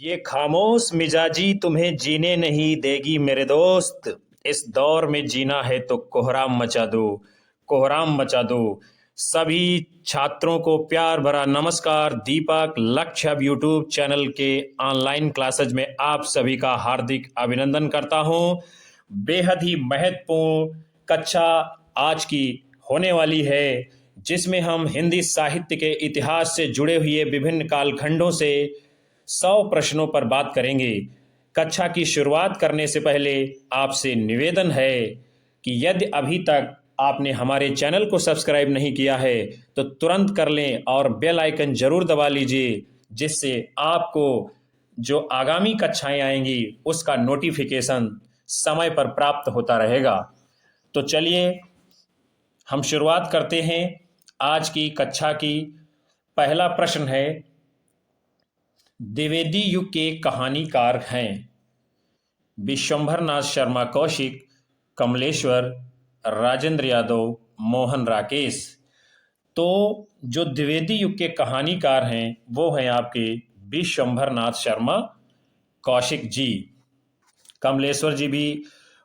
ये खामोश मिजाजी तुम्हें जीने नहीं देगी मेरे दोस्त। इस दौर में जीना है तो कोहराम मचा दो, कोहराम मचा दो। सभी छात्रों को प्यार भरा नमस्कार। दीपक लक्ष्य अब यूट्यूब चैनल के ऑनलाइन क्लासेज में आप सभी का हार्दिक अभिनंदन करता हूं। बेहद ही महत्वपूर्ण कक्षा आज की होने वाली है, जिसमें हम हिंदी साहित्य के इतिहास से जुड़े हुए विभिन्न कालखंडों से 100 प्रश्नों पर बात करेंगे। कक्षा की शुरुआत करने से पहले आपसे निवेदन है कि यदि अभी तक आपने हमारे चैनल को सब्सक्राइब नहीं किया है तो तुरंत कर लें और बेल आइकन जरूर दबा लीजिए, जिससे आपको जो आगामी कक्षाएं आएंगी उसका नोटिफिकेशन समय पर प्राप्त होता रहेगा। तो चलिए हम शुरुआत करते हैं आज की कक्षा की। पहला प्रश्न है, द्विवेदी युग के कहानीकार हैं विश्वंभर नाथ शर्मा कौशिक, कमलेश्वर, राजेंद्र यादव, मोहन राकेश। तो जो द्विवेदी युग के कहानीकार हैं वो हैं आपके विश्वंभर नाथ शर्मा कौशिक जी। कमलेश्वर जी भी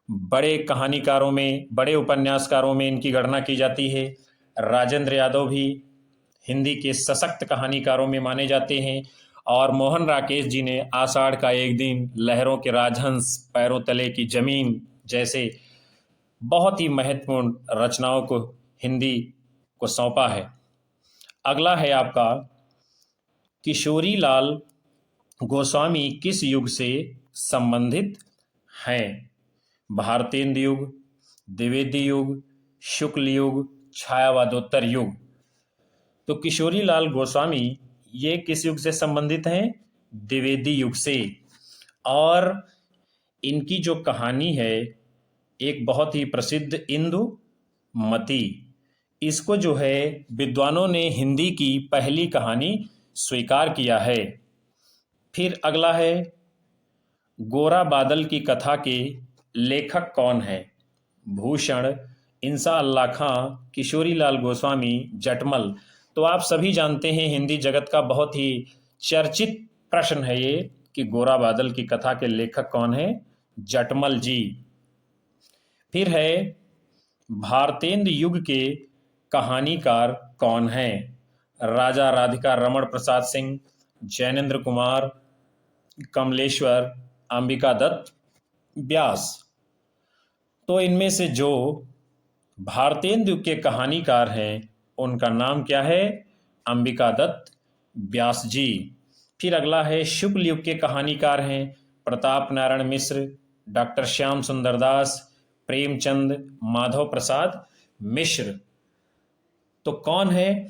बड़े कहानीकारों में, बड़े उपन्यासकारों में इनकी गणना की जाती है। राजेंद्र यादव भी हिंदी के सशक्त कहानीकारों में माने जाते हैं। और मोहन राकेश जी ने आषाढ़ का एक दिन, लहरों के राजहंस, पैरों तले की जमीन जैसे बहुत ही महत्वपूर्ण रचनाओं को हिंदी को सौंपा है। अगला है आपका, किशोरी लाल गोस्वामी किस युग से संबंधित हैं? भारतेंद्र युग, द्विवेदी युग, शुक्ल युग, छायावादोत्तर युग। तो किशोरी लाल गोस्वामी ये किस युग से संबंधित हैं? द्विवेदी युग से। और इनकी जो कहानी है एक बहुत ही प्रसिद्ध इंदुमती, इसको जो है विद्वानों ने हिंदी की पहली कहानी स्वीकार किया है। फिर अगला है, गोरा बादल की कथा के लेखक कौन है? भूषण, इंसा अल्लाह खां, किशोरी लाल गोस्वामी, जटमल। तो आप सभी जानते हैं हिंदी जगत का बहुत ही चर्चित प्रश्न है ये कि गोरा बादल की कथा के लेखक कौन है? जटमल जी। फिर है, भारतेंद्र युग के कहानीकार कौन हैं? राजा राधिका रमण प्रसाद सिंह, जैनेन्द्र कुमार, कमलेश्वर, अंबिका दत्त, व्यास। तो इनमें से जो भारतेंद्र युग के कहानीकार हैं उनका नाम क्या है? अंबिका दत्त, व्यास जी। फिर अगला है, शुक्ल युग के कहानीकार हैं प्रताप नारायण मिश्र, डॉक्टर श्याम सुंदर दास, प्रेमचंद, माधव प्रसाद मिश्र। तो कौन है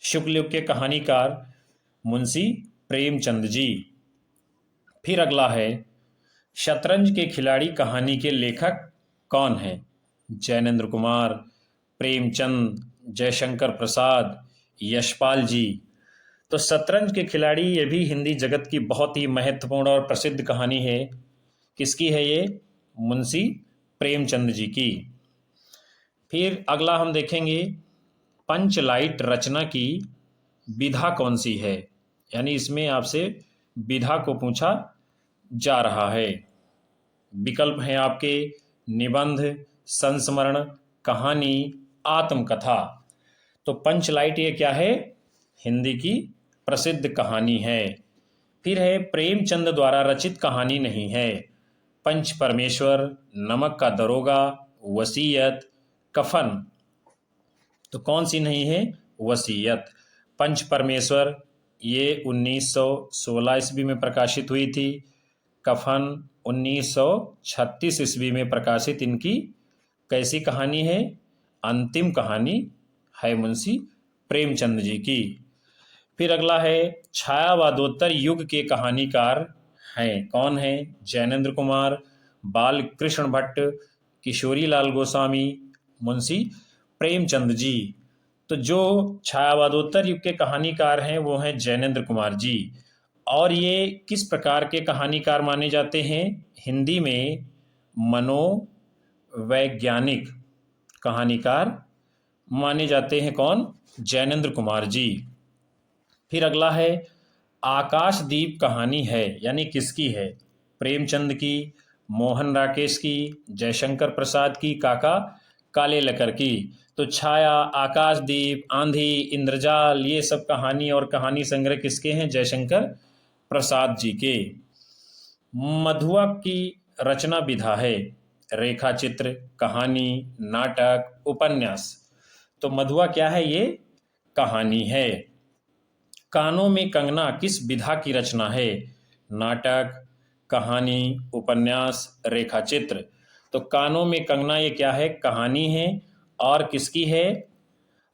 शुक्ल युग के कहानीकार? मुंशी प्रेमचंद जी। फिर अगला है, शतरंज के खिलाड़ी कहानी के लेखक कौन हैं? जैनेन्द्र कुमार, प्रेमचंद, जयशंकर प्रसाद, यशपाल जी। तो शतरंज के खिलाड़ी ये भी हिंदी जगत की बहुत ही महत्वपूर्ण और प्रसिद्ध कहानी है। किसकी है ये? मुंशी प्रेमचंद जी की। फिर अगला हम देखेंगे, पंचलाइट रचना की विधा कौन सी है? यानी इसमें आपसे विधा को पूछा जा रहा है। विकल्प हैं आपके, निबंध, संस्मरण, कहानी, आत्मकथा। तो पंचलाइट ये क्या है? हिंदी की प्रसिद्ध कहानी है। फिर है, प्रेमचंद द्वारा रचित कहानी नहीं है। पंच परमेश्वर, नमक का दरोगा, वसीयत, कफन। तो कौन सी नहीं है? वसीयत। पंच परमेश्वर ये 1916 ईस्वी में प्रकाशित हुई थी। कफन 1936 ईस्वी में प्रकाशित इनकी कैसी कहानी है? अंतिम कहानी है मुंशी प्रेमचंद जी की। फिर अगला है, छायावादोत्तर युग के कहानीकार हैं कौन है? जैनेन्द्र कुमार, बाल कृष्ण भट्ट, किशोरी लाल गोस्वामी, मुंशी प्रेमचंद जी। तो जो छायावादोत्तर युग के कहानीकार हैं वो हैं जैनेन्द्र कुमार जी। और ये किस प्रकार के कहानीकार माने जाते हैं? हिंदी में मनोवैज्ञानिक कहानीकार माने जाते हैं। कौन? जैनेन्द्र कुमार जी। फिर अगला है, आकाशदीप कहानी है यानी किसकी है? प्रेमचंद की, मोहन राकेश की, जयशंकर प्रसाद की, काका काले लकर की। तो छाया, आकाशदीप, आंधी, इंद्रजाल, ये सब कहानी और कहानी संग्रह किसके हैं? जयशंकर प्रसाद जी के। मधुआ की रचना विधा है? रेखा चित्र, कहानी, नाटक, उपन्यास। तो मधुआ क्या है? ये कहानी है। कानों में कंगना किस विधा की रचना है? नाटक, कहानी, उपन्यास, रेखा चित्र। तो कानों में कंगना ये क्या है? कहानी है। और किसकी है?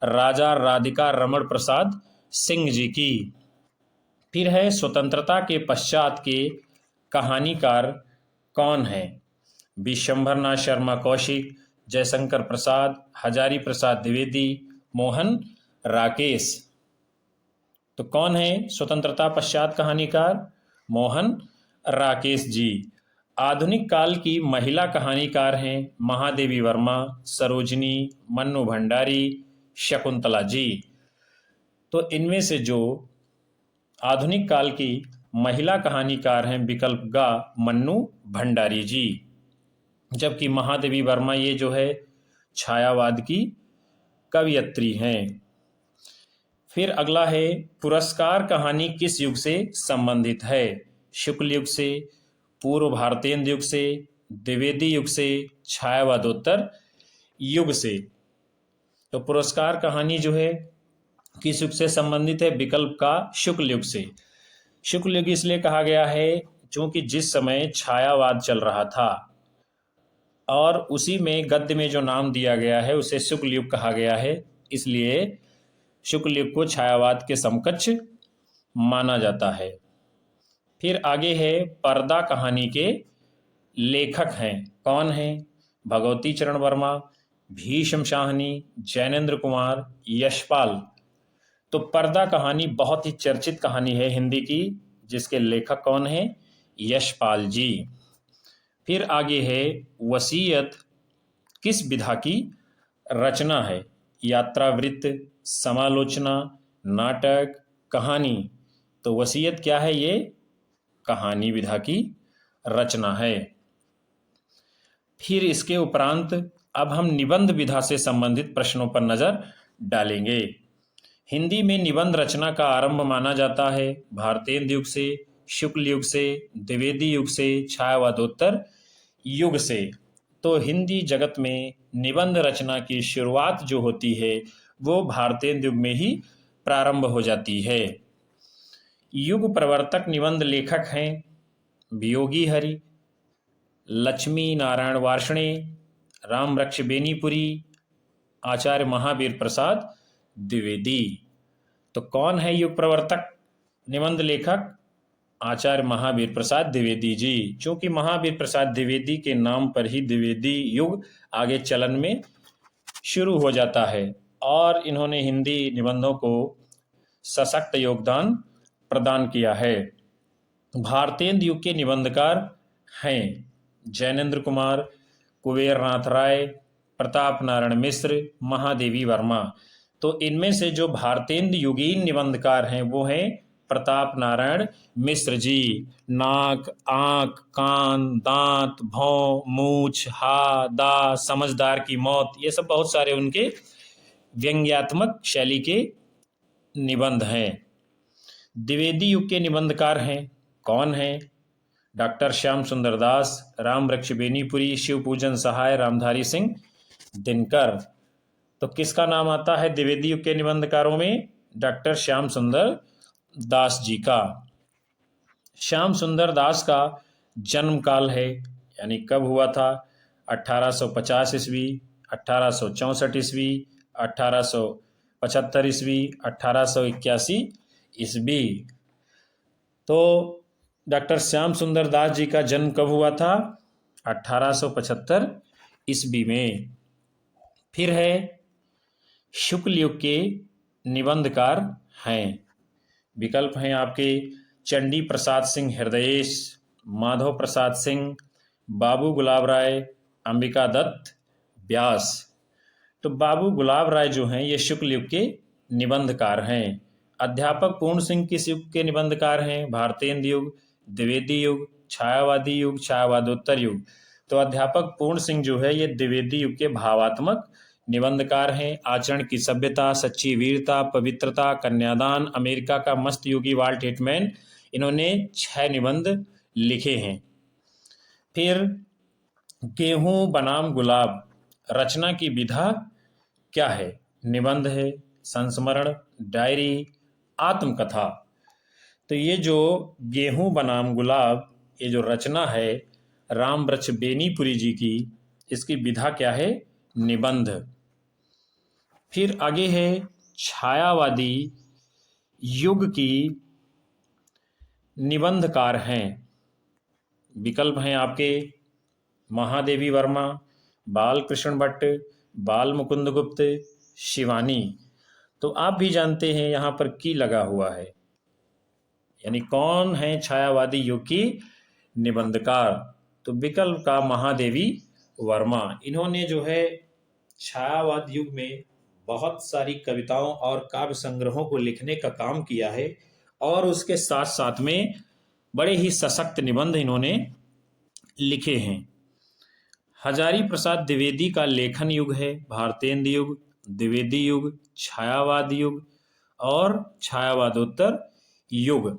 राजा राधिका रमण प्रसाद सिंह जी की। फिर है स्वतंत्रता के पश्चात के कहानीकार कौन है? विशंभरनाथ शर्मा कौशिक, जयशंकर प्रसाद, हजारी प्रसाद द्विवेदी, मोहन राकेश। तो कौन है स्वतंत्रता पश्चात कहानीकार? मोहन राकेश जी। आधुनिक काल की महिला कहानीकार हैं महादेवी वर्मा, सरोजिनी, मन्नू भंडारी, शकुंतला जी। तो इनमें से जो आधुनिक काल की महिला कहानीकार हैं विकल्प गा मन्नू भंडारी जी, जबकि महादेवी वर्मा ये जो है छायावाद की कवयित्री हैं। फिर अगला है पुरस्कार कहानी किस युग से संबंधित है? शुक्ल युग से, पूर्व भारतेंद्र युग से, द्विवेदी युग से, छायावादोत्तर युग से। तो पुरस्कार कहानी जो है किस युग से संबंधित है? विकल्प का शुक्ल युग से। शुक्ल युग इसलिए कहा गया है क्योंकि जिस समय छायावाद चल रहा था और उसी में गद्य में जो नाम दिया गया है उसे शुक्ल युग कहा गया है, इसलिए शुक्ल युग को छायावाद के समकक्ष माना जाता है। फिर आगे है पर्दा कहानी के लेखक हैं कौन हैं? भगवती चरण वर्मा, भीष्म शाहनी, जैनेन्द्र कुमार, यशपाल। तो पर्दा कहानी बहुत ही चर्चित कहानी है हिंदी की, जिसके लेखक कौन है? यशपाल जी। फिर आगे है वसीयत किस विधा की रचना है? यात्रावृत्त, समालोचना, नाटक, कहानी। तो वसीयत क्या है? ये कहानी विधा की रचना है। फिर इसके उपरांत अब हम निबंध विधा से संबंधित प्रश्नों पर नजर डालेंगे। हिंदी में निबंध रचना का आरंभ माना जाता है भारतेंद्र युग से, शुक्ल युग से, द्विवेदी युग से, छायावादोत्तर युग से। तो हिंदी जगत में निबंध रचना की शुरुआत जो होती है वो भारतेंद्र युग में ही प्रारंभ हो जाती है। युग प्रवर्तक निबंध लेखक हैं वियोगी हरि, लक्ष्मी नारायण वार्ष्णे, रामवृक्ष बेनीपुरी, आचार्य महावीर प्रसाद द्विवेदी। तो कौन है युग प्रवर्तक निबंध लेखक? आचार्य महावीर प्रसाद द्विवेदी जी। क्योंकि महावीर प्रसाद द्विवेदी के नाम पर ही द्विवेदी युग आगे चलन में शुरू हो जाता है और इन्होंने हिंदी निबंधों को सशक्त योगदान प्रदान किया है। भारतेंद्र युग के निबंधकार हैं जैनेन्द्र कुमार, कुबेरनाथ राय, प्रताप नारायण मिश्र, महादेवी वर्मा। तो इनमें से जो भारतेंद्र युगीन निबंधकार हैं वो हैं प्रताप नारायण मिश्र जी। नाक, आंख, कान, दांत, भौं, मूछ, हा, दा, समझदार की मौत, ये सब बहुत सारे उनके व्यंग्यात्मक शैली के निबंध हैं। द्विवेदी युग के निबंधकार हैं कौन हैं? डॉक्टर श्याम सुंदर दास, रामवृक्ष बेनीपुरी, शिवपूजन सहाय, रामधारी सिंह दिनकर। तो किसका नाम आता है द्विवेदी युग के निबंधकारों में? डॉक्टर श्याम सुंदर दास जी का। श्याम सुंदर दास का जन्म काल है यानी कब हुआ था? 1850 ईस्वी, 1864 ईस्वी, 1875 ईस्वी, 1881 ईस्वी। तो डॉक्टर श्याम सुंदर दास जी का जन्म कब हुआ था? 1875 ईस्वी में। फिर है शुक्ल युग के निबंधकार हैं विकल्प हैं आपके चंडी प्रसाद सिंह हृदयेश, माधव प्रसाद सिंह, बाबू गुलाब राय, अंबिका दत्त व्यास। तो बाबू गुलाब राय जो हैं ये शुक्ल युग के निबंधकार हैं अध्यापक पूर्ण सिंह किस युग के निबंधकार हैं? भारतेंदु युग, द्विवेदी युग, छायावादी युग, छायावादोत्तर युग। तो अध्यापक पूर्ण सिंह जो है ये द्विवेदी युग के भावात्मक निबंधकार हैं। आचरण की सभ्यता, सच्ची वीरता, पवित्रता, कन्यादान, अमेरिका का मस्त योगी वाल्ट हिटमैन, इन्होंने 6 निबंध लिखे हैं। फिर गेहूं बनाम गुलाब रचना की विधा क्या है? निबंध है, संस्मरण, डायरी, आत्मकथा। तो ये जो गेहूं बनाम गुलाब ये जो रचना है राम वृक्ष बेनीपुरी जी की, इसकी विधा क्या है? निबंध। फिर आगे है छायावादी युग की निबंधकार हैं। विकल्प हैं आपके महादेवी वर्मा, बालकृष्ण भट्ट, बाल मुकुंद गुप्त, शिवानी। तो आप भी जानते हैं यहाँ पर की लगा हुआ है, यानी कौन है छायावादी युग की निबंधकार? तो विकल्प का महादेवी वर्मा। इन्होंने जो है छायावाद युग में बहुत सारी कविताओं और काव्य संग्रहों को लिखने का काम किया है और उसके साथ साथ में बड़े ही सशक्त निबंध इन्होंने लिखे हैं। हजारी प्रसाद द्विवेदी का लेखन युग है भारतेंदु युग, द्विवेदी युग, छायावाद युग और छायावादोत्तर युग।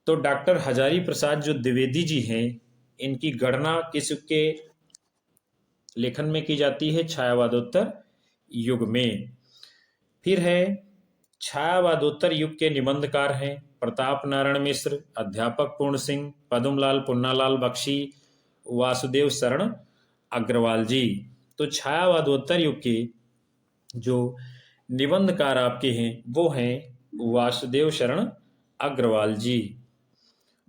तो डॉक्टर हजारी प्रसाद जो द्विवेदी जी हैं, इनकी गणना किस युग के लेखन में की जाती है? छायावादोत्तर युग में। फिर है छायावादोत्तर युग के निबंधकार हैं प्रताप नारायण मिश्र, अध्यापक पूर्ण सिंह, पद्मलाल पुन्नालाल बख्शी, वासुदेव शरण अग्रवाल जी। तो छायावादोत्तर युग के जो निबंधकार आपके हैं वो हैं वासुदेव शरण अग्रवाल जी।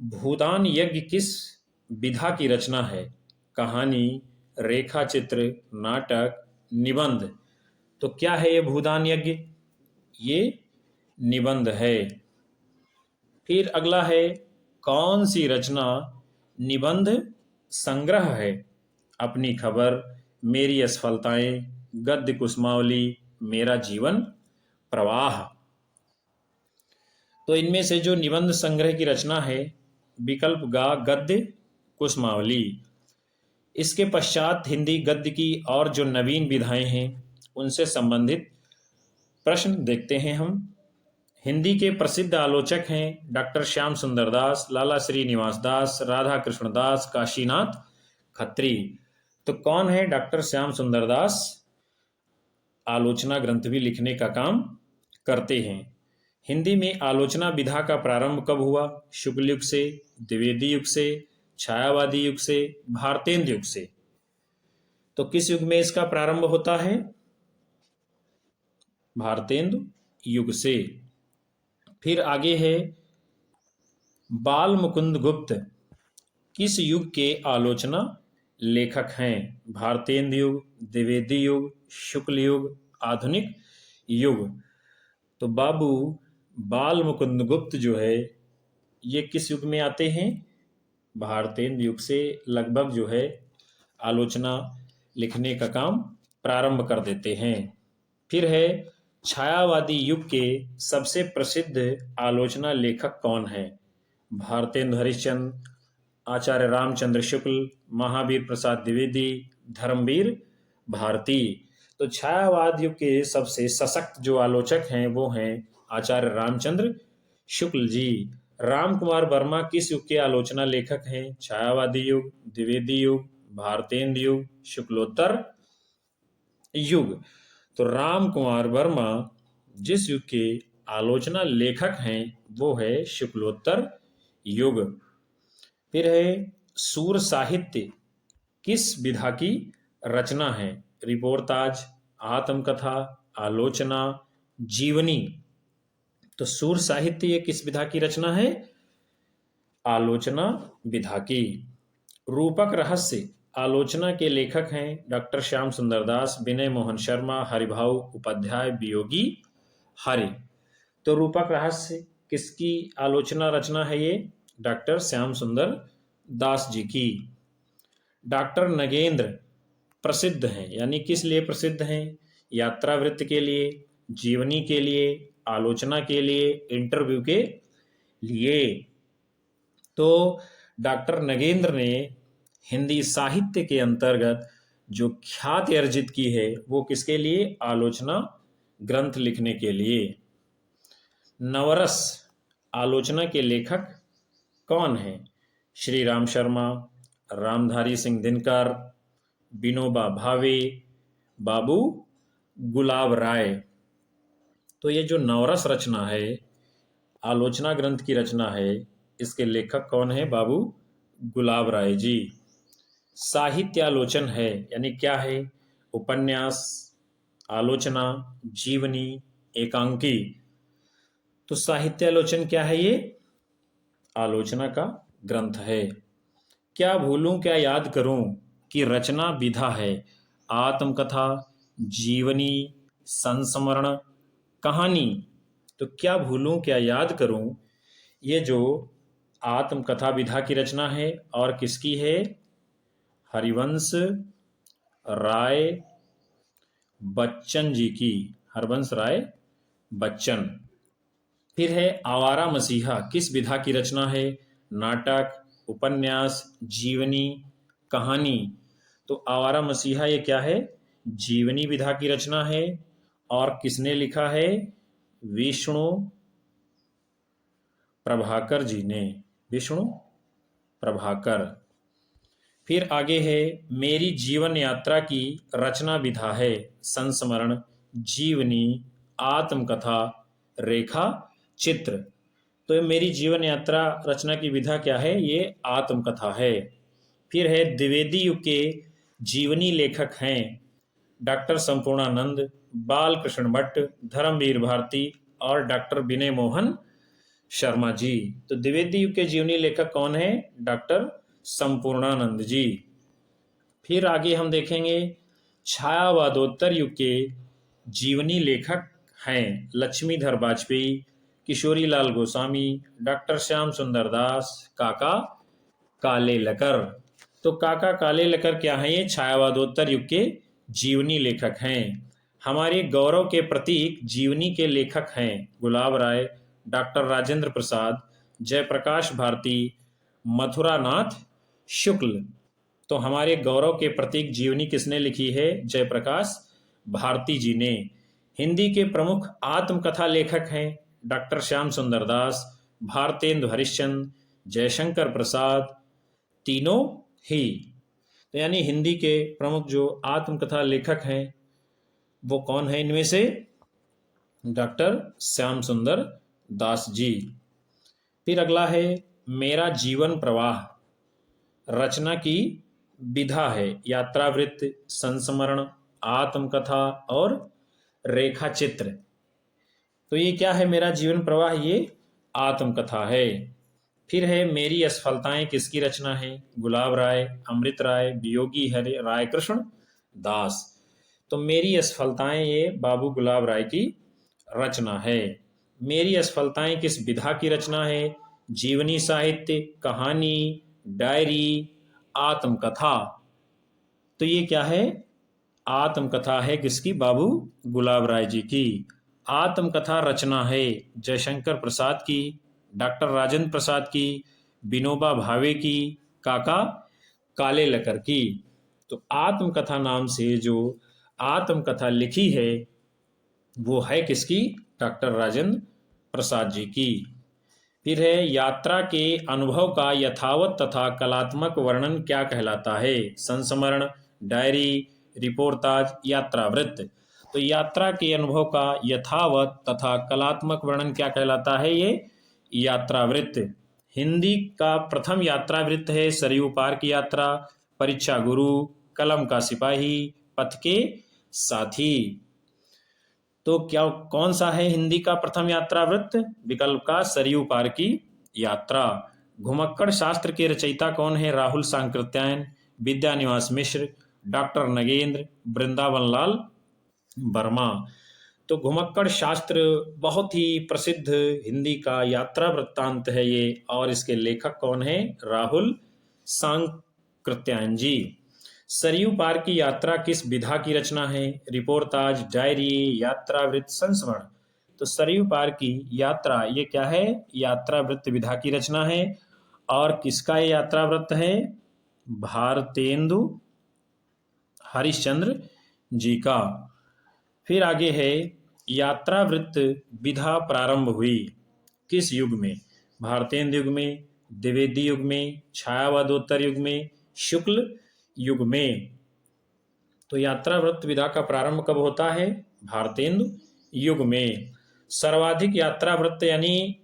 भूदान यज्ञ किस विधा की रचना है? कहानी, रेखा चित्र, नाटक, निबंध। तो क्या है ये भूदान यज्ञ? ये निबंध है। फिर अगला है कौन सी रचना निबंध संग्रह है? अपनी खबर, मेरी असफलताएं, गद्य कुसुमावली, मेरा जीवन प्रवाह। तो इनमें से जो निबंध संग्रह की रचना है, विकल्प गा गद्य कुसुमावली। इसके पश्चात हिंदी गद्य की और जो नवीन विधाएं हैं उनसे संबंधित प्रश्न देखते हैं हम। हिंदी के प्रसिद्ध आलोचक हैं डॉक्टर श्याम सुंदर दास, लाला श्रीनिवास दास, राधा कृष्ण दास, काशीनाथ खत्री। तो कौन है डॉक्टर श्याम सुंदर दास? आलोचना ग्रंथ भी लिखने का काम करते हैं। हिंदी में आलोचना विधा का प्रारंभ कब हुआ? शुक्ल युग से, द्विवेदी युग से, छायावादी युग से, भारतेंदु युग से। तो किस युग में इसका प्रारंभ होता है? भारतेंदु युग से। फिर आगे है बाल मुकुंद गुप्त किस युग के आलोचना लेखक हैं? भारतेंदु युग, द्विवेदी युग, शुक्ल युग, आधुनिक युग। तो बाबू बाल मुकुंद गुप्त जो है ये किस युग में आते हैं? भारतेंदु युग से लगभग जो है आलोचना लिखने का काम प्रारंभ कर देते हैं। फिर है छायावादी युग के सबसे प्रसिद्ध आलोचना लेखक कौन है? भारतेंदु हरिश्चंद्र, आचार्य रामचंद्र शुक्ल, महावीर प्रसाद द्विवेदी, धर्मवीर भारती। तो छायावाद युग के सबसे सशक्त जो आलोचक हैं वो हैं आचार्य रामचंद्र शुक्ल जी। राम कुमार वर्मा किस युग के आलोचना लेखक हैं? छायावादी युग, द्विवेदी युग, भारतेंदु युग, शुक्लोत्तर युग। तो राम कुमार वर्मा जिस युग के आलोचना लेखक हैं वो है शुक्लोत्तर युग। फिर है सूर साहित्य किस विधा की रचना है? रिपोर्ताज, आत्मकथा, आलोचना, जीवनी। तो सूर साहित्य ये किस विधा की रचना है? आलोचना विधा की। रूपक रहस्य आलोचना के लेखक हैं डॉक्टर श्याम सुंदर दास, विनय मोहन शर्मा, हरिभाऊ उपाध्याय, वियोगी हरि। तो रूपक रहस्य किसकी आलोचना रचना है? ये डॉक्टर श्याम सुंदर दास जी की। डॉक्टर नगेंद्र प्रसिद्ध हैं, यानी किस लिए प्रसिद्ध हैं? यात्रावृत्त के लिए, जीवनी के लिए, आलोचना के लिए, इंटरव्यू के लिए। तो डॉक्टर नगेंद्र ने हिंदी साहित्य के अंतर्गत जो ख्याति अर्जित की है वो किसके लिए? आलोचना ग्रंथ लिखने के लिए। नवरस आलोचना के लेखक कौन हैं? श्री राम शर्मा, रामधारी सिंह दिनकर, विनोबा भावे, बाबू गुलाब राय। तो ये जो नवरस रचना है, आलोचना ग्रंथ की रचना है, इसके लेखक कौन है? बाबू गुलाब राय जी। साहित्यालोचन है यानी क्या है? उपन्यास, आलोचना, जीवनी, एकांकी। तो साहित्यालोचन क्या है? ये आलोचना का ग्रंथ है। क्या भूलूं क्या याद करूं की रचना विधा है। आत्मकथा, जीवनी, संस्मरण, कहानी। तो क्या भूलूं क्या याद करूं, ये जो आत्मकथा विधा की रचना है और किसकी है? हरिवंश राय बच्चन जी की। हरिवंश राय बच्चन। फिर है आवारा मसीहा, किस विधा की रचना है? नाटक, उपन्यास, जीवनी, कहानी। तो आवारा मसीहा ये क्या है? जीवनी विधा की रचना है। और किसने लिखा है? विष्णु प्रभाकर जी ने। विष्णु प्रभाकर। फिर आगे है मेरी जीवन यात्रा की रचना विधा है। संस्मरण, जीवनी, आत्मकथा, रेखा चित्र। तो मेरी जीवन यात्रा रचना की विधा क्या है? ये आत्मकथा है। फिर है द्विवेदी युग के जीवनी लेखक हैं डॉक्टर संपूर्णानंद, बालकृष्ण भट्ट, धर्मवीर भारती और डॉक्टर विनय मोहन शर्मा जी। तो द्विवेदी युग के जीवनी लेखक कौन है? डॉक्टर संपूर्णानंद जी। फिर आगे हम देखेंगे छायावादोत्तर युग के जीवनी लेखक हैं लक्ष्मीधर वाजपेयी, किशोरी लाल गोस्वामी, डॉक्टर श्याम सुंदर दास, काका कालेलकर। तो काका कालेलकर क्या हैं? ये छायावादोत्तर युग के जीवनी लेखक हैं। हमारे गौरव के प्रतीक जीवनी के लेखक हैं गुलाब राय, डॉक्टर राजेंद्र प्रसाद, जयप्रकाश भारती, मथुरानाथ शुक्ल। तो हमारे गौरव के प्रतीक जीवनी किसने लिखी है? जयप्रकाश भारती जी ने। हिंदी के प्रमुख आत्मकथा लेखक हैं डॉक्टर श्याम सुंदर दास, भारतेंदु हरिश्चंद्र, जयशंकर प्रसाद, तीनों ही। तो यानी हिंदी के प्रमुख जो आत्मकथा लेखक हैं वो कौन है इनमें से? डॉक्टर श्याम सुंदर दास जी। फिर अगला है मेरा जीवन प्रवाह, रचना की विधा है यात्रावृत्त, संस्मरण, आत्मकथा और रेखा चित्र। तो ये क्या है? मेरा जीवन प्रवाह ये आत्मकथा है। फिर है मेरी असफलताएं, किसकी रचना है? गुलाब राय, अमृत राय, वियोगी हरे राय कृष्ण दास। तो मेरी असफलताएं ये बाबू गुलाब राय की रचना है। मेरी असफलताएं किस विधा की रचना है? जीवनी साहित्य, कहानी, डायरी, आत्मकथा। तो ये क्या है? आत्मकथा है किसकी? बाबू गुलाब राय जी की। आत्मकथा रचना है जयशंकर प्रसाद की, डॉक्टर राजेंद्र प्रसाद की, विनोबा भावे की, काका कालेलकर की। तो आत्मकथा नाम से जो आत्मकथा लिखी है वो है किसकी? डॉक्टर राजेंद्र प्रसाद जी की। फिर है यात्रा के अनुभव का यथावत तथा कलात्मक वर्णन क्या कहलाता है? संस्मरण, डायरी, रिपोर्टाज, यात्रावृत्त। तो यात्रा के अनुभव का यथावत तथा कलात्मक वर्णन क्या कहलाता है? ये यात्रावृत्त। हिंदी का प्रथम यात्रावृत्त है सरयू पार की यात्रा, परीक्षा गुरु, कलम का सिपाही, पथ के साथी। तो क्या कौन सा है हिंदी का प्रथम यात्रावृत्त? विकल्प का सरयू पार की यात्रा। घुमक्कड़ शास्त्र के रचयिता कौन है? राहुल सांकृत्यायन, विद्यानिवास मिश्र, डॉक्टर नगेंद्र, वृंदावन लाल वर्मा। तो घुमक्कड़ शास्त्र बहुत ही प्रसिद्ध हिंदी का यात्रा वृत्तांत है ये, और इसके लेखक कौन है? राहुल सांकृत्यायन जी। सरयू पार की यात्रा किस विधा की रचना है? रिपोर्टाज, डायरी, यात्रावृत्त, संस्मरण। तो सरयू पार की यात्रा ये क्या है? यात्रा वृत्त विधा की रचना है। और किसका ये यात्रा वृत्त है? भारतेंदु हरिश्चंद्र जी का। फिर आगे है यात्रा वृत्त विधा प्रारंभ हुई किस युग में? भारतेंदु युग में, द्विवेदी युग में, छायावादोत्तर युग में, शुक्ल युग में। तो यात्रा वृत्त विधा का प्रारंभ कब होता है? भारतेंदु युग में। सर्वाधिक यात्रा वृत्त यानी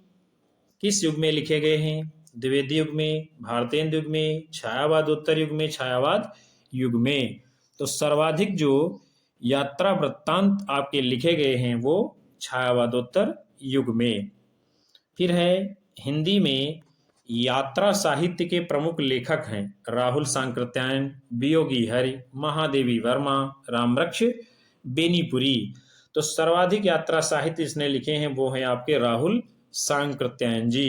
किस युग में लिखे गए हैं? द्विवेदी युग में, भारतेंदु युग में, छायावादोत्तर युग में, छायावाद युग में। तो सर्वाधिक जो यात्रा वृत्तांत आपके लिखे गए हैं वो छायावादोत्तर युग में। फिर है हिंदी में यात्रा साहित्य के प्रमुख लेखक हैं राहुल सांकृत्यायन, वियोगी हरि, महादेवी वर्मा, रामरक्ष बेनीपुरी। तो सर्वाधिक यात्रा साहित्य इसने लिखे हैं वो है आपके राहुल सांकृत्यायन जी।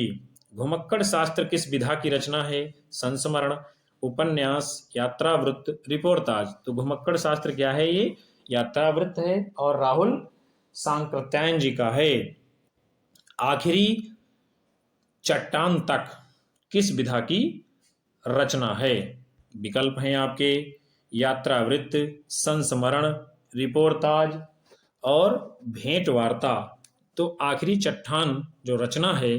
घुमक्कड़ शास्त्र किस विधा की रचना है? संस्मरण, उपन्यास, यात्रा वृत्त, रिपोर्टाज। तो घुमक्कड़ शास्त्र क्या है? ये यात्रा वृत्त है और राहुल सांकृत्यायन जी का है। आखिरी चट्टान तक किस विधा की रचना है? विकल्प हैं आपके यात्रा वृत्त, संस्मरण, रिपोर्टाज और भेंट वार्ता। तो आखिरी चट्टान जो रचना है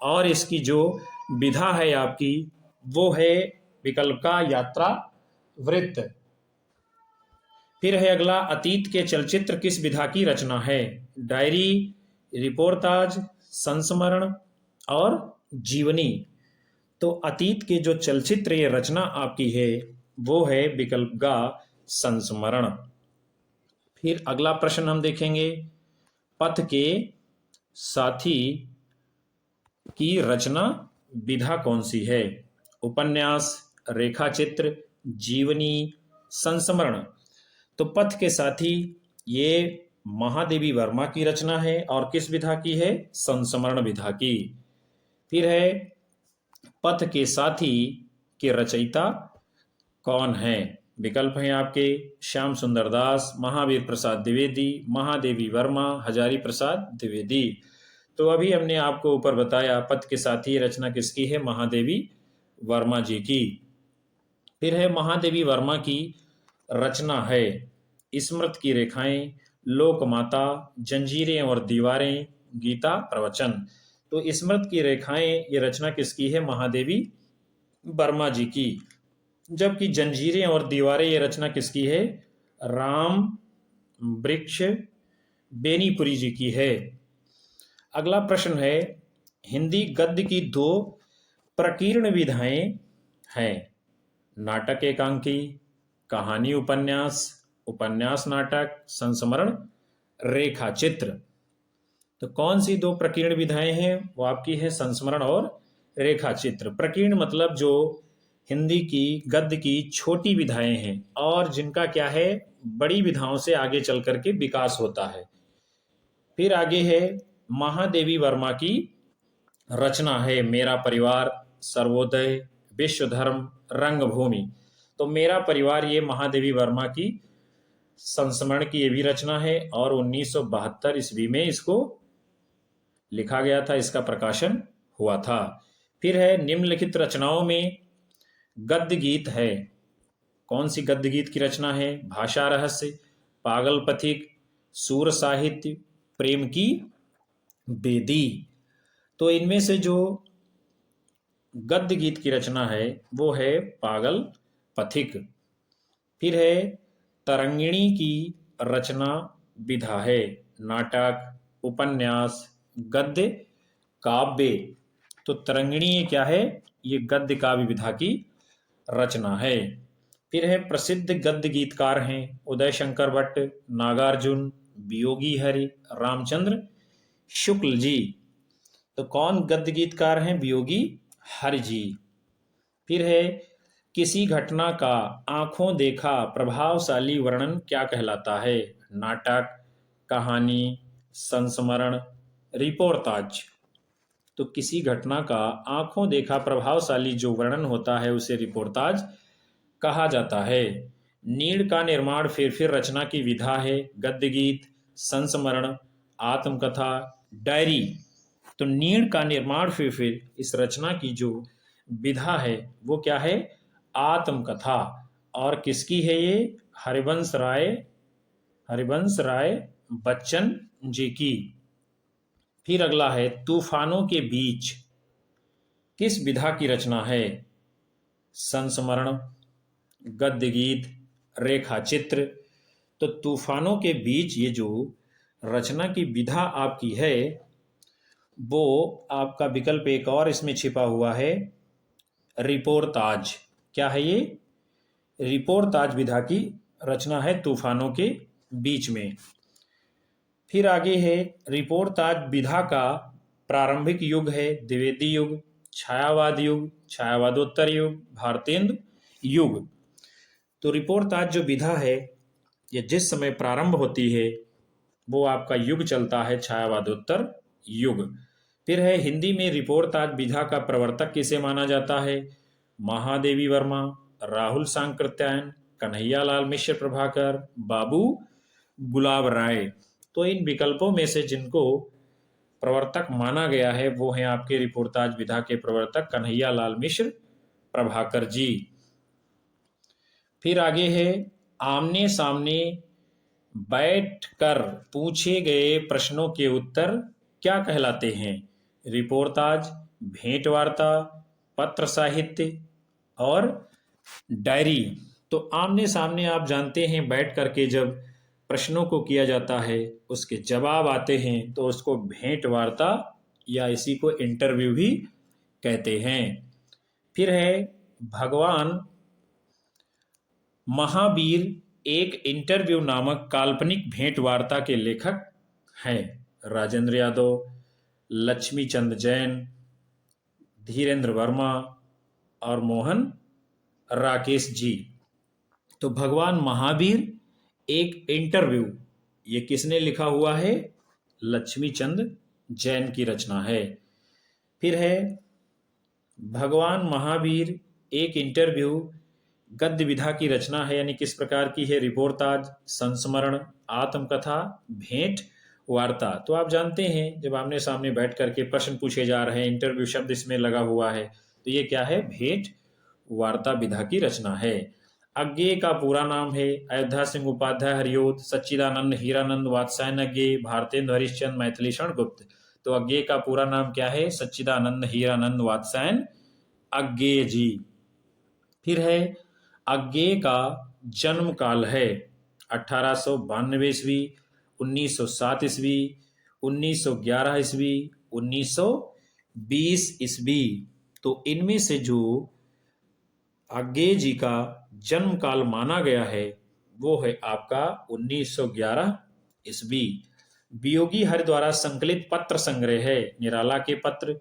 और इसकी जो विधा है आपकी वो है विकल्प का यात्रा वृत्त। फिर है अगला अतीत के चलचित्र किस विधा की रचना है? डायरी, रिपोर्टाज, संस्मरण और जीवनी। तो अतीत के जो चलचित्र ये रचना आपकी है वो है विकल्प का संस्मरण। फिर अगला प्रश्न हम देखेंगे पथ के साथी की रचना विधा कौन सी है? उपन्यास, रेखाचित्र, जीवनी, संस्मरण। तो पथ के साथी ये महादेवी वर्मा की रचना है और किस विधा की है? संस्मरण विधा की। फिर है पथ के साथी के रचयिता कौन है? विकल्प हैं आपके श्याम सुंदर दास, महावीर प्रसाद द्विवेदी, महादेवी वर्मा, हजारी प्रसाद द्विवेदी। तो अभी हमने आपको ऊपर बताया पथ के साथी रचना किसकी है? महादेवी वर्मा जी की। फिर है महादेवी वर्मा की रचना है स्मृत की रेखाएं, लोकमाता, जंजीरें और दीवारें, गीता प्रवचन। तो स्मृत की रेखाएं ये रचना किसकी है? महादेवी वर्मा जी की। जबकि जंजीरें और दीवारें ये रचना किसकी है? राम वृक्ष बेनीपुरी जी की है। अगला प्रश्न है हिंदी गद्य की दो प्रकीर्ण विधाएं हैं नाटक एकांकी, कहानी उपन्यास, उपन्यास नाटक, संस्मरण रेखा चित्र। तो कौन सी दो प्रकीर्ण विधाएं हैं? वो आपकी है संस्मरण और रेखा चित्र। प्रकीर्ण मतलब जो हिंदी की गद्य की छोटी विधाएं हैं और जिनका क्या है बड़ी विधाओं से आगे चल करके विकास होता है। फिर आगे है महादेवी वर्मा की रचना है मेरा परिवार, सर्वोदय, विश्व धर्म, रंगभूमि। तो मेरा परिवार ये महादेवी वर्मा की संस्मरण की ये भी रचना है और 1972 ईस्वी में इसको लिखा गया था, इसका प्रकाशन हुआ था। फिर है निम्नलिखित रचनाओं में गद्य गीत है। कौन सी गद्य गीत की रचना है? भाषा रहस्य, पागल पथिक, सूर साहित्य, प्रेम की बेदी। तो इनमें से जो गद्य गीत की रचना है वो है पागल पथिक। फिर है तरंगिणी की रचना विधा है नाटक, उपन्यास, गद्य, काव्य। तो तरंगिणी ये क्या है? ये गद्य काव्य विधा की रचना है। फिर है प्रसिद्ध गद्य गीतकार हैं उदय शंकर भट्ट, नागार्जुन, वियोगी हरि, रामचंद्र शुक्ल जी। तो कौन गद्य गीतकार हैं? वियोगी हरि जी। फिर है किसी घटना का आंखों देखा प्रभावशाली वर्णन क्या कहलाता है? नाटक, कहानी, संस्मरण, रिपोर्टाज। तो किसी घटना का आंखों देखा प्रभावशाली जो वर्णन होता है उसे रिपोर्टाज कहा जाता है। नीड़ का निर्माण फिर रचना की विधा है गद्य गीत, संस्मरण, आत्मकथा, डायरी। तो नीड़ का निर्माण फिर इस रचना की जो विधा है वो क्या है? आत्मकथा। और किसकी है ये? हरिवंश राय बच्चन जी की। फिर अगला है तूफानों के बीच, किस विधा की रचना है? संस्मरण, गद्य गीत, रेखा चित्र। तो तूफानों के बीच ये जो रचना की विधा आपकी है वो आपका विकल्प एक और इसमें छिपा हुआ है, रिपोर्ताज। क्या है ये? रिपोर्ताज विधा की रचना है तूफानों के बीच में। फिर आगे है रिपोर्ताज विधा का प्रारंभिक युग है द्विवेदी युग, छायावाद युग, छायावादोत्तर युग, भारतेंदु युग। तो रिपोर्ताज जो विधा है ये जिस समय प्रारंभ होती है वो आपका युग चलता है छायावादोत्तर युग। फिर है हिंदी में रिपोर्ताज विधा का प्रवर्तक किसे माना जाता है? महादेवी वर्मा, राहुल सांकृत्यायन, कन्हैयालाल मिश्र प्रभाकर, बाबू गुलाब राय। तो इन विकल्पों में से जिनको प्रवर्तक माना गया है वो हैं आपके रिपोर्ताज विधा के प्रवर्तक कन्हैयालाल मिश्र प्रभाकर जी। फिर आगे है आमने सामने बैठकर पूछे गए प्रश्नों के उत्तर क्या कहलाते हैं? रिपोर्ताज, भेंट वार्ता, पत्र साहित्य और डायरी। तो आमने सामने आप जानते हैं बैठ करके जब प्रश्नों को किया जाता है उसके जवाब आते हैं तो उसको भेंट वार्ता या इसी को इंटरव्यू भी कहते हैं। फिर है भगवान महावीर एक इंटरव्यू नामक काल्पनिक भेंट वार्ता के लेखक हैं। राजेंद्र यादव, लक्ष्मी चंद जैन, धीरेन्द्र वर्मा और मोहन राकेश जी। तो भगवान महावीर एक इंटरव्यू ये किसने लिखा हुआ है? लक्ष्मी चंद जैन की रचना है। फिर है भगवान महावीर एक इंटरव्यू गद्य विधा की रचना है, यानी किस प्रकार की है? रिपोर्ताज, संस्मरण, आत्मकथा, भेंट वार्ता। तो आप जानते हैं जब आमने सामने बैठ करके प्रश्न पूछे जा रहे हैं, इंटरव्यू शब्द इसमें लगा हुआ है, तो ये क्या है? भेंट वार्ता विधा की रचना है। अज्ञेय का पूरा नाम है अयोध्या सिंह उपाध्याय हरिओत, सच्चिदानंद हीरानंद वात्स्यायन अज्ञेय, भारतेंदु हरिश्चंद्र मैथिलीषण गुप्त। तो अज्ञेय का पूरा नाम क्या है? सच्चिदानंद हीरानंद वात्स्यायन अज्ञेय जी। फिर है अज्ञेय का जन्म काल है 1892 ईस्वी, 1907 ईस्वी, 1911 ईस्वी, 1920 ईस्वी। तो इनमें से जो अज्ञेय जी का जन्म काल माना गया है वो है आपका 1911 ईस्वी। वियोगी हरि द्वारा संकलित पत्र संग्रह है निराला के पत्र,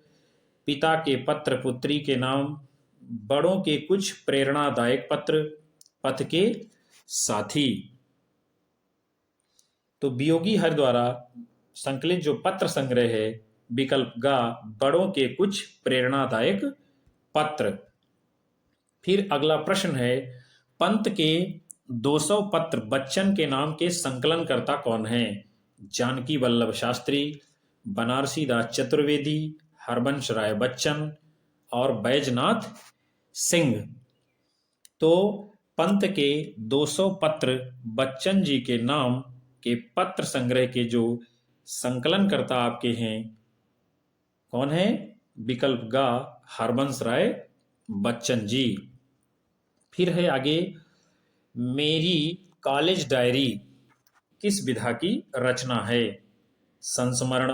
पिता के पत्र पुत्री के नाम, बड़ों के कुछ प्रेरणादायक पत्र, पथ के साथी। तो वियोगी हरि द्वारा संकलित जो पत्र संग्रह है विकल्प गा, बड़ों के कुछ प्रेरणादायक पत्र। फिर अगला प्रश्न है पंत के 200 पत्र बच्चन के नाम के संकलनकर्ता कौन है? जानकी वल्लभ शास्त्री, बनारसी दास चतुर्वेदी, हरबंश राय बच्चन और बैजनाथ सिंह। तो पंत के 200 पत्र बच्चन जी के नाम के पत्र संग्रह के जो संकलनकर्ता आपके हैं कौन है? विकल्प गा, हरबंश राय बच्चन जी। फिर है आगे मेरी कॉलेज डायरी किस विधा की रचना है? संस्मरण,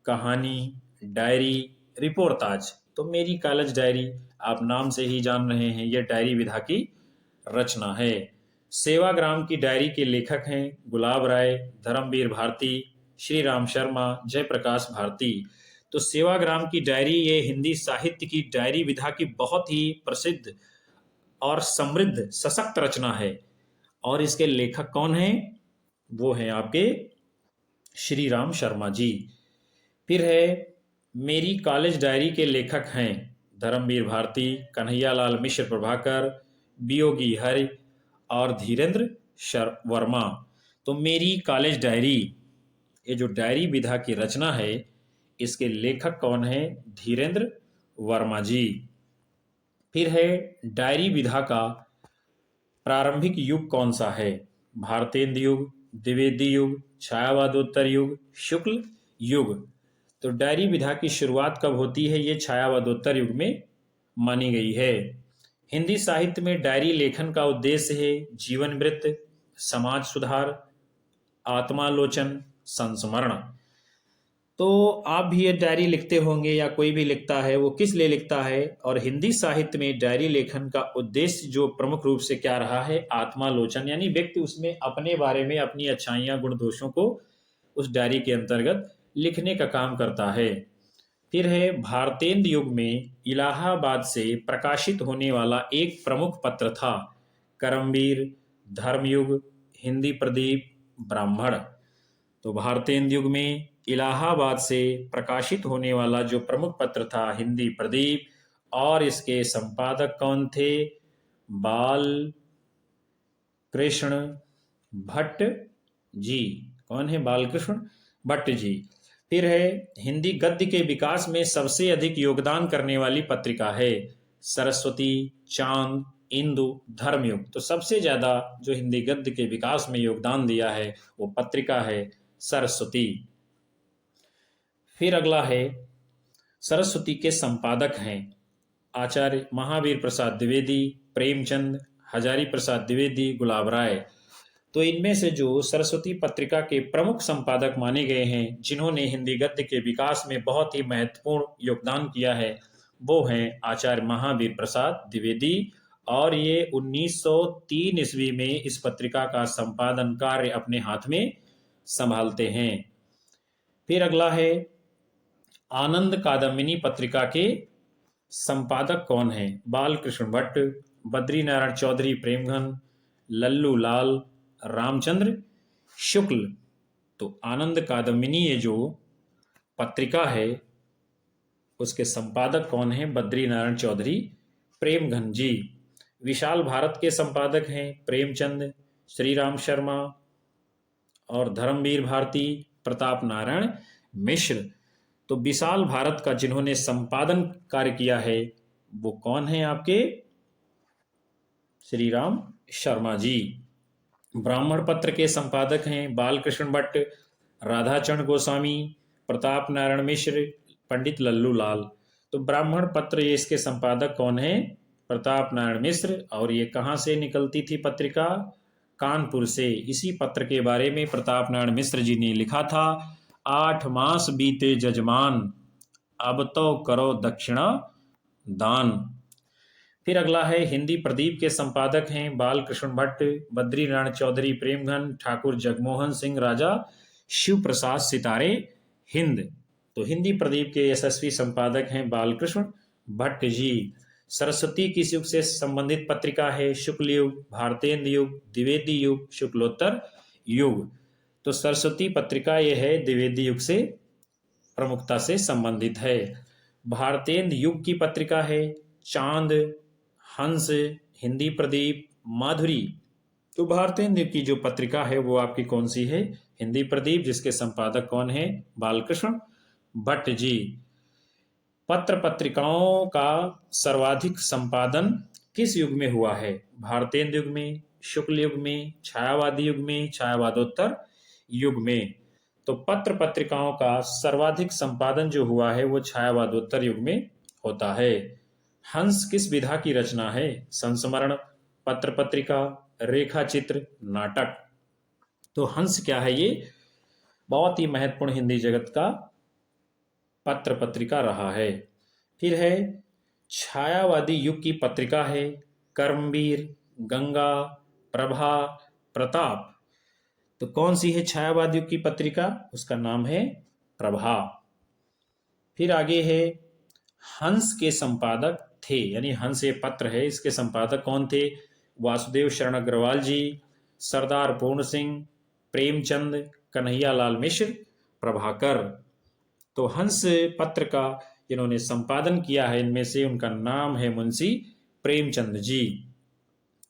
कहानी, डायरी, रिपोर्ताज। तो मेरी कॉलेज डायरी आप नाम से ही जान रहे हैं यह डायरी विधा की रचना है। सेवाग्राम की डायरी के लेखक हैं गुलाब राय, धर्मवीर भारती, श्री राम शर्मा, जयप्रकाश भारती। तो सेवाग्राम की डायरी ये हिंदी साहित्य की डायरी विधा की बहुत ही प्रसिद्ध और समृद्ध सशक्त रचना है। और इसके लेखक कौन हैं? वो हैं आपके श्री राम शर्मा जी। फिर है मेरी कॉलेज डायरी के लेखक हैं धर्मवीर भारती, कन्हैयालाल मिश्र प्रभाकर, वियोगी हरि और धीरेन्द्र वर्मा। तो मेरी कॉलेज डायरी ये जो डायरी विधा की रचना है, इसके लेखक कौन है? धीरेन्द्र वर्मा जी। फिर है डायरी विधा का प्रारंभिक युग कौन सा है? भारतेंद्र युग, द्विवेदी युग, छायावादोत्तर युग, शुक्ल युग। तो डायरी विधा की शुरुआत कब होती है? ये छायावादोत्तर युग में मानी गई है। हिंदी साहित्य में डायरी लेखन का उद्देश्य है जीवन वृत्त, समाज सुधार, आत्मालोचन, संस्मरण। तो आप भी ये डायरी लिखते होंगे या कोई भी लिखता है, वो किस लिए लिखता है? और हिंदी साहित्य में डायरी लेखन का उद्देश्य जो प्रमुख रूप से क्या रहा है? आत्मालोचन, यानी व्यक्ति उसमें अपने बारे में, अपनी अच्छाइयाँ गुण दोषों को उस डायरी के अंतर्गत लिखने का काम करता है। फिर है भारतेंद्र युग में इलाहाबाद से प्रकाशित होने वाला एक प्रमुख पत्र था करमवीर, धर्मयुग, हिंदी प्रदीप, ब्राह्मण। तो भारतेंद्र युग में इलाहाबाद से प्रकाशित होने वाला जो प्रमुख पत्र था हिंदी प्रदीप, और इसके संपादक कौन थे? बाल कृष्ण भट्ट जी। कौन है? बालकृष्ण भट्ट जी। फिर है हिंदी गद्य के विकास में सबसे अधिक योगदान करने वाली पत्रिका है सरस्वती, चांद, इंदु, धर्मयुग। तो सबसे ज्यादा जो हिंदी गद्य के विकास में योगदान दिया है वो पत्रिका है सरस्वती। फिर अगला है सरस्वती के संपादक हैं आचार्य महावीर प्रसाद द्विवेदी, प्रेमचंद, हजारी प्रसाद द्विवेदी, गुलाब राय। तो इनमें से जो सरस्वती पत्रिका के प्रमुख संपादक माने गए हैं, जिन्होंने हिंदी गद्य के विकास में बहुत ही महत्वपूर्ण योगदान किया है, वो हैं आचार्य महावीर प्रसाद द्विवेदी, और ये 1903 ईस्वी में इस पत्रिका का संपादन कार्य अपने हाथ में संभालते हैं। फिर अगला है आनंद कादम्बिनी पत्रिका के संपादक कौन है? बालकृष्ण भट्ट, बद्रीनारायण चौधरी प्रेमघन, लल्लू लाल, रामचंद्र शुक्ल। तो आनंद कादम्बिनी ये जो पत्रिका है उसके संपादक कौन है? बद्रीनारायण चौधरी प्रेमघन जी। विशाल भारत के संपादक हैं प्रेमचंद, श्री राम शर्मा और धर्मवीर भारती, प्रताप नारायण मिश्र। तो विशाल भारत का जिन्होंने संपादन कार्य किया है वो कौन है आपके? श्री राम शर्मा जी। ब्राह्मण पत्र के संपादक हैं बालकृष्ण भट्ट, राधाचरण गोस्वामी, प्रताप नारायण मिश्र, पंडित लल्लू लाल। तो ब्राह्मण पत्र ये इसके संपादक कौन है? प्रताप नारायण मिश्र। और ये कहाँ से निकलती थी पत्रिका? कानपुर से। इसी पत्र के बारे में प्रताप नारायण मिश्र जी ने लिखा था, 8 मास बीते जजमान, अब तो करो दक्षिणा दान। फिर अगला है हिंदी प्रदीप के संपादक हैं बालकृष्ण भट्ट, बद्रीनारायण चौधरी प्रेमघन, ठाकुर जगमोहन सिंह, राजा शिव प्रसाद सितारे हिंद। तो हिंदी प्रदीप के यशस्वी संपादक हैं बालकृष्ण भट्ट जी। सरस्वती किस युग से संबंधित पत्रिका है? शुक्ल युग, भारतेंद्र युग, द्विवेदी युग, शुक्लोत्तर युग। तो सरस्वती पत्रिका यह है द्विवेदी युग से प्रमुखता से संबंधित है। भारतेंद्र युग की पत्रिका है चांद, हंस, हिंदी प्रदीप, माधुरी। तो भारतेंद्र की जो पत्रिका है वो आपकी कौन सी है? हिंदी प्रदीप, जिसके संपादक कौन है? बालकृष्ण भट्ट जी। पत्र पत्रिकाओं का सर्वाधिक संपादन किस युग में हुआ है? भारतेंद्र युग में, शुक्ल युग में, छायावादी युग में, छायावादोत्तर युग में। तो पत्र पत्रिकाओं का सर्वाधिक संपादन जो हुआ है वो छायावादोत्तर युग में होता है। हंस किस विधा की रचना है? संस्मरण, पत्र पत्रिका, रेखा चित्र, नाटक। तो हंस क्या है? ये बहुत ही महत्वपूर्ण हिंदी जगत का पत्र पत्रिका रहा है। फिर है छायावादी युग की पत्रिका है कर्मवीर, गंगा, प्रभा, प्रताप। तो कौन सी है छायावादी युग की पत्रिका? उसका नाम है प्रभा। फिर आगे है हंस के संपादक थे, यानी हंस ये पत्र है, इसके संपादक कौन थे? वासुदेव शरण अग्रवाल जी, सरदार पूर्ण सिंह, प्रेमचंद, कन्हैया लाल मिश्र, प्रभाकर। तो हंस पत्र का जिन्होंने संपादन किया है इनमें से उनका नाम है मुंशी प्रेमचंद जी।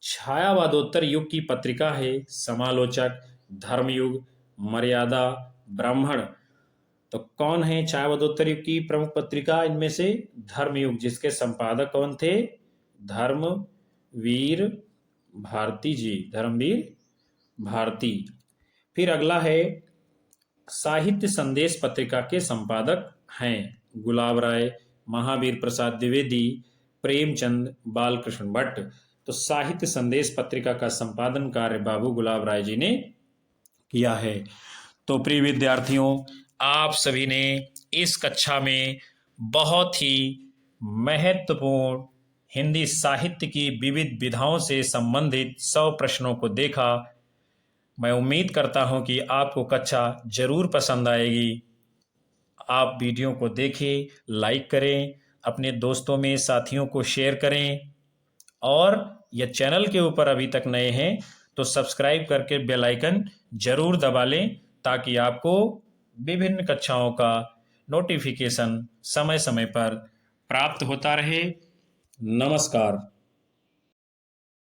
छायावादोत्तर युग की पत्रिका है समालोचक, धर्मयुग, मर्यादा, ब्राह्मण। तो कौन है छायावधोत्तर युग की प्रमुख पत्रिका इनमें से? धर्मयुग, जिसके संपादक कौन थे? धर्मवीर भारती जी, धर्मवीर भारती। फिर अगला है साहित्य संदेश पत्रिका के संपादक हैं गुलाब राय, महावीर प्रसाद द्विवेदी, प्रेमचंद, बालकृष्ण भट्ट। तो साहित्य संदेश पत्रिका का संपादन कार्य बाबू गुलाब राय जी ने किया है। तो प्रिय विद्यार्थियों, आप सभी ने इस कक्षा में बहुत ही महत्वपूर्ण हिंदी साहित्य की विविध विधाओं से संबंधित 100 प्रश्नों को देखा। मैं उम्मीद करता हूं कि आपको कक्षा जरूर पसंद आएगी। आप वीडियो को देखें, लाइक करें, अपने दोस्तों में साथियों को शेयर करें, और यह चैनल के ऊपर अभी तक नए हैं तो सब्सक्राइब करके बेल आइकन जरूर दबा लें, ताकि आपको विभिन्न कक्षाओं का नोटिफिकेशन समय समय पर प्राप्त होता रहे। नमस्कार।